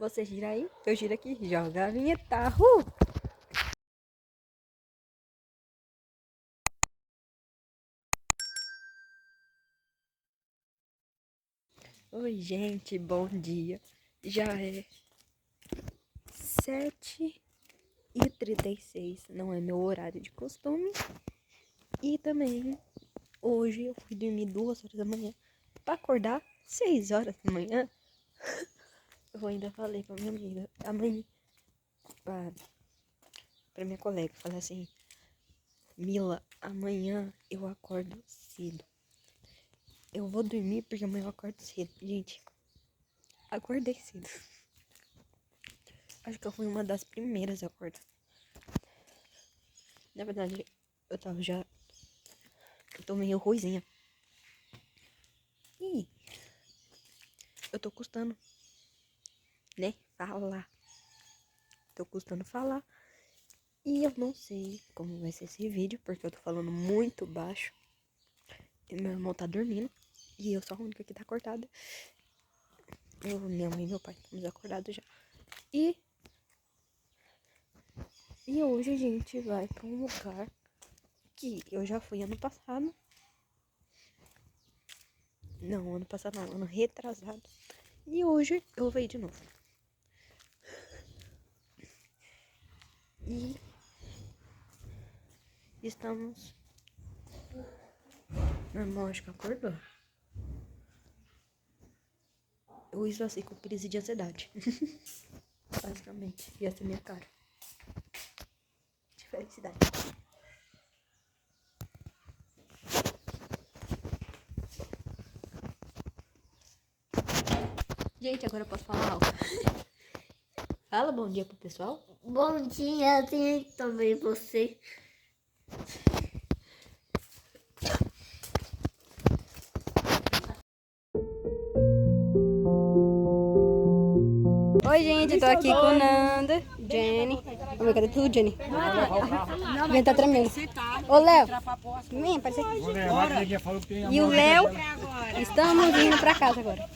Você gira aí, eu giro aqui. Joga a vinheta. Oi, gente, bom dia. Já é 7h36. Não é meu horário de costume. E também, hoje eu fui dormir 2 horas da manhã. Pra acordar 6 horas da manhã. Eu ainda falei pra minha amiga, a mãe, pra minha colega, falei assim: Mila, amanhã eu acordo cedo. Eu vou dormir porque amanhã eu acordo cedo. Gente, acordei cedo. Acho que eu fui uma das primeiras a acordar. Na verdade, eu tô meio ruizinha. Ih, eu tô custando, né? Falar. Tô custando falar. E eu não sei como vai ser esse vídeo, porque eu tô falando muito baixo. E meu irmão tá dormindo. E eu sou a única que tá acordada. Minha mãe e meu pai estamos acordados já. E hoje a gente vai pra um lugar que eu já fui ano passado. Não, ano passado não, ano retrasado. E hoje eu vou ir de novo. E estamos... Meu irmão acho que acordou. Eu esvacei com crise de ansiedade. Basicamente, ia ser minha cara. De felicidade. Gente, agora eu posso falar algo. Fala bom dia pro pessoal. Bom dia, também você. Oi, gente, tô aqui com Nanda, Jenny. Vamos ver, cadê tu, Jenny? Vem, tá tremendo. Ô, Léo, vem, aparece aqui. E o Léo, estamos indo pra casa agora.